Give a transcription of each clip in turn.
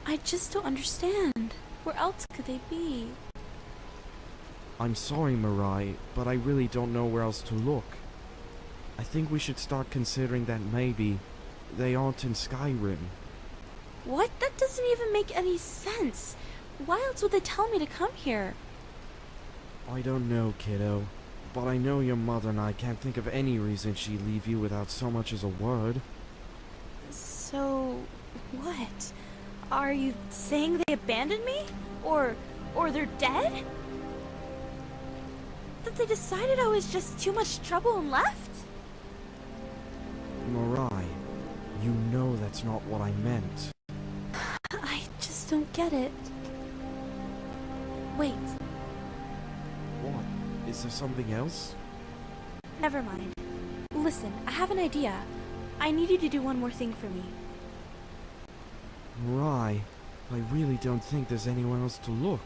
I just don't understand. Where else could they be? I'm sorry, Mirai, but I really don't know where else to look. I think we should start considering that maybe they aren't in Skyrim. What? That doesn't even make any sense. Why else would they tell me to come here? I don't know, kiddo, but I know your mother and I can't think of any reason she'd leave you without so much as a word. So, what? Are you saying they abandoned me? Or they're dead? That they decided I was just too much trouble and left? Mirai, you know that's not what I meant. I just don't get it. Wait, What? Is there something else? never mind. Listen, I have an idea. I need you to do one more thing for me. Mirai, I really don't think there's anywhere else to look.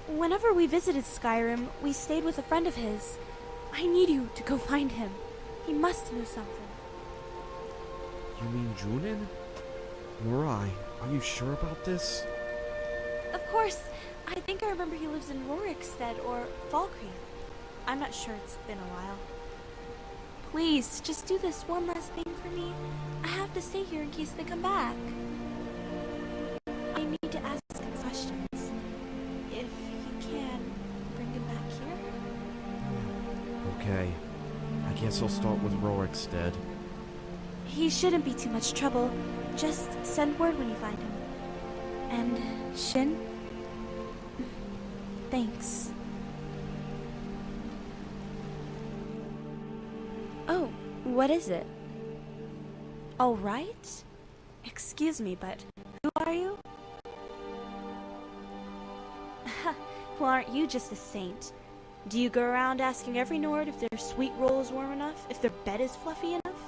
Whenever we visited Skyrim, we stayed with a friend of his. I need you to go find him. He must know something. You mean Junin? Mirai, are you sure about this? Of course, I think I remember he lives in Rorikstead or Falkreath. I'm not sure, it's been a while. Please, just do this one last thing for me. I have to stay here in case they come back. I need to ask him questions. If you can, bring him back here. Okay, I guess I'll start with Rorikstead. He shouldn't be too much trouble. Just send word when you find him. And Shin? Thanks. Oh, what is it? All right? Excuse me, but who are you? Well, aren't you just a saint? Do you go around asking every Nord if their sweet roll is warm enough, if their bed is fluffy enough?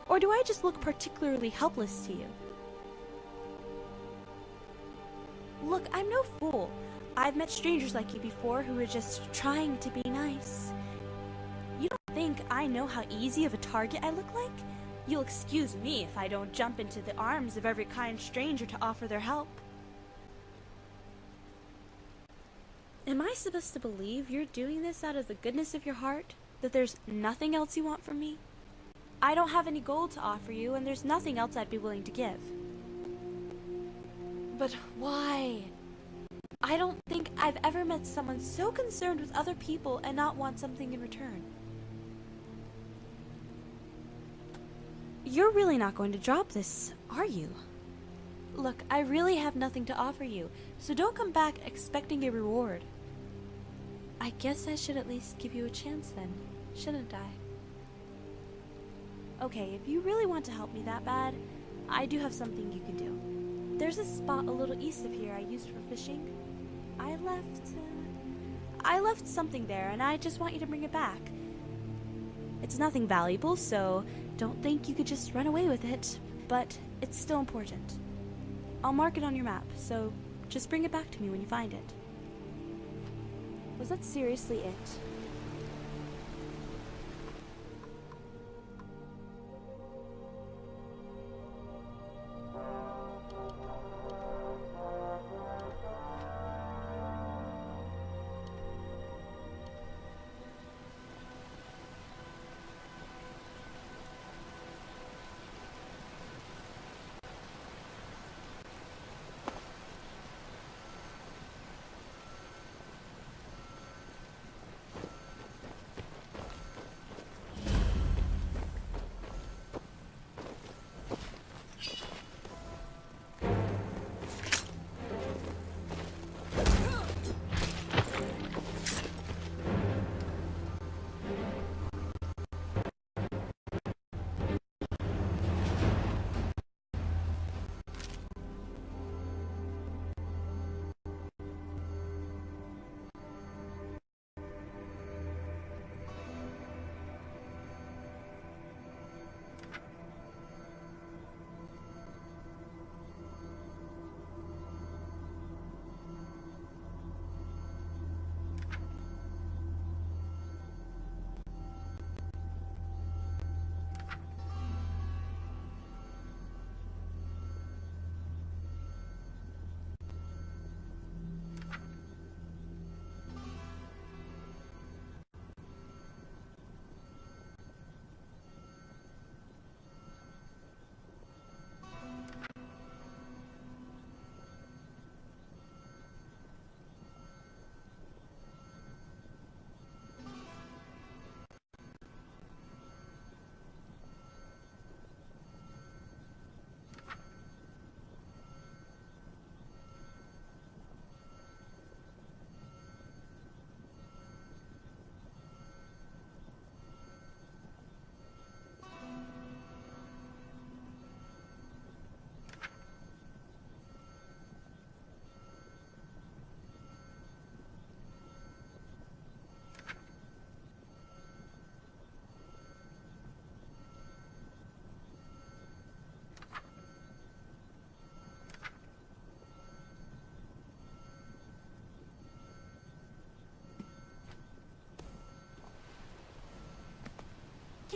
Or do I just look particularly helpless to you? Look, I'm no fool. I've met strangers like you before who were just trying to be nice. You don't think I know how easy of a target I look like? You'll excuse me if I don't jump into the arms of every kind stranger to offer their help. Am I supposed to believe you're doing this out of the goodness of your heart? That there's nothing else you want from me? I don't have any gold to offer you, and there's nothing else I'd be willing to give. But why? I don't think I've ever met someone so concerned with other people and not want something in return. You're really not going to drop this, are you? Look, I really have nothing to offer you, so don't come back expecting a reward. I guess I should at least give you a chance then, shouldn't I? Okay, if you really want to help me that bad, I do have something you can do. There's a spot a little east of here I used for fishing. I left something there, and I just want you to bring it back. It's nothing valuable, so don't think you could just run away with it, but it's still important. I'll mark it on your map, so just bring it back to me when you find it. Was that seriously it?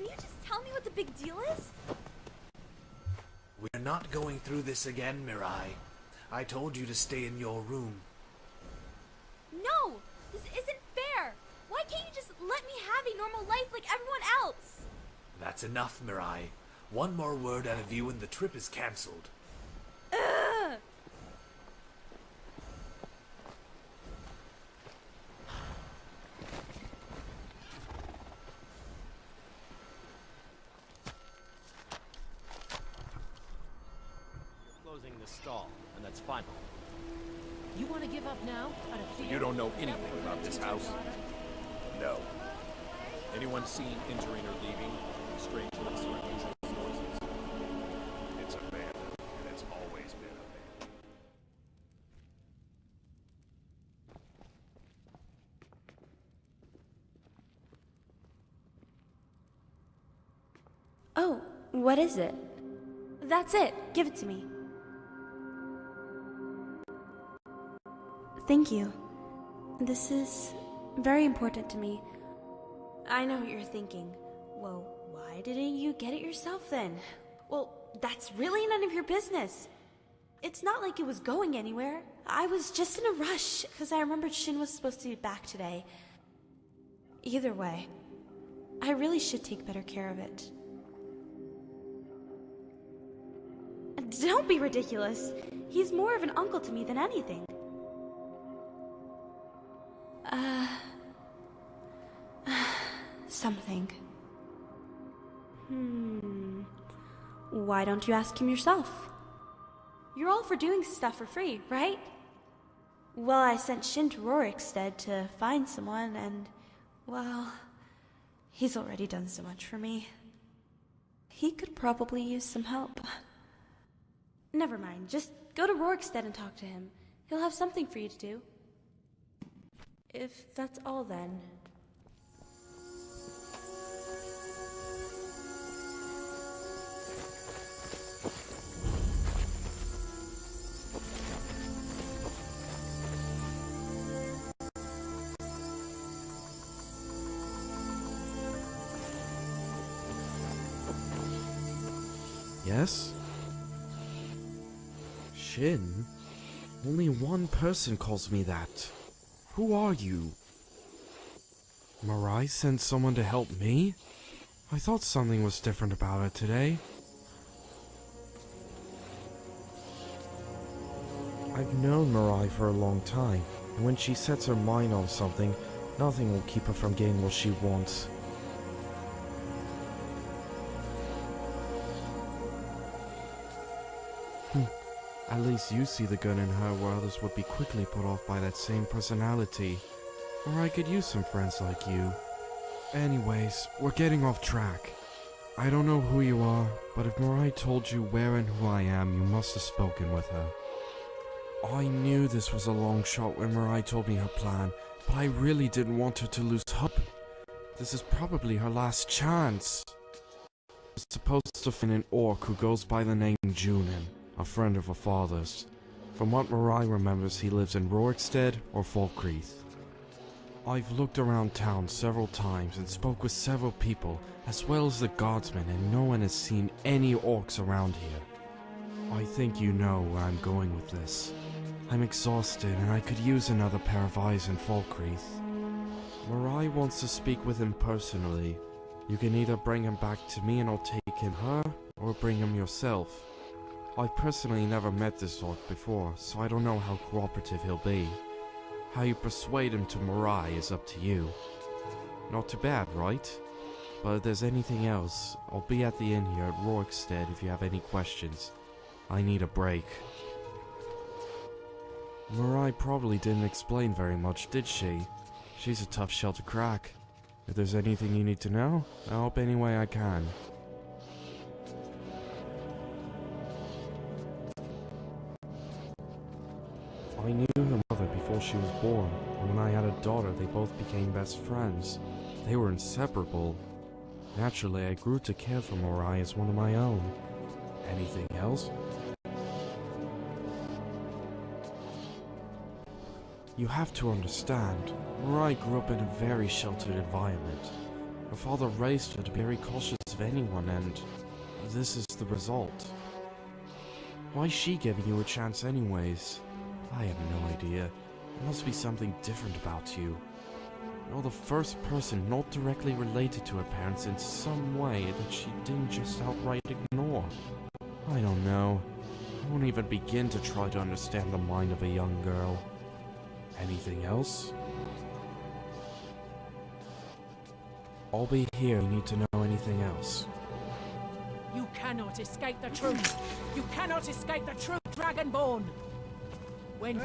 can you just tell me what the big deal is? We're not going through this again, Mirai. I told you to stay in your room. No! This isn't fair! Why can't you just let me have a normal life like everyone else? That's enough, Mirai. One more word out of you and the trip is cancelled. Ugh! Closing the stall, and that's final. You want to give up now? Out of fear? You don't know anything about this house? No. Anyone seen entering or leaving strange looks or unusual noises? It's abandoned, and it's always been abandoned. Oh, what is it? That's it. Give it to me. Thank you. This is very important to me. I know what you're thinking. Well, why didn't you get it yourself then? Well, that's really none of your business. It's not like it was going anywhere. I was just in a rush because I remembered Shin was supposed to be back today. Either way, I really should take better care of it. Don't be ridiculous. He's more of an uncle to me than anything. Something. Why don't you ask him yourself? You're all for doing stuff for free, right? Well, I sent Shin to Rorikstead to find someone, and, well, he's already done so much for me. He could probably use some help. Never mind, just go to Rorikstead and talk to him. He'll have something for you to do. If that's all, then. Yes? Shin? Only one person calls me that. Who are you? Mirai sent someone to help me? I thought something was different about it today. I've known Mirai for a long time, and when she sets her mind on something, nothing will keep her from getting what she wants. At least you see the good in her where others would be quickly put off by that same personality. Or I could use some friends like you. Anyways, we're getting off track. I don't know who you are, but if Mirai told you where and who I am, you must have spoken with her. I knew this was a long shot when Mirai told me her plan, but I really didn't want her to lose hope. This is probably her last chance. We're supposed to find an orc who goes by the name Junin, a friend of her father's. From what Mirai remembers, he lives in Rorikstead or Falkreath. I've looked around town several times and spoke with several people, as well as the guardsmen, and no one has seen any orcs around here. I think you know where I'm going with this. I'm exhausted and I could use another pair of eyes in Falkreath. Mirai wants to speak with him personally. You can either bring him back to me and I'll take him her, or bring him yourself. I've personally never met this orc before, so I don't know how cooperative he'll be. How you persuade him to Mirai is up to you. Not too bad, right? But if there's anything else, I'll be at the inn here at Rorikstead if you have any questions. I need a break. Mirai probably didn't explain very much, did she? She's a tough shell to crack. If there's anything you need to know, I'll help any way I can. I knew her mother before she was born, and when I had a daughter they both became best friends. They were inseparable. Naturally, I grew to care for Mirai as one of my own. Anything else? You have to understand, Mirai grew up in a very sheltered environment. Her father raised her to be very cautious of anyone, and this is the result. Why is she giving you a chance anyways? I have no idea. There must be something different about you. You're the first person not directly related to her parents in some way that she didn't just outright ignore. I don't know. I won't even begin to try to understand the mind of a young girl. Anything else? I'll be here if you need to know anything else. You cannot escape the truth. You cannot escape the truth, Dragonborn. When...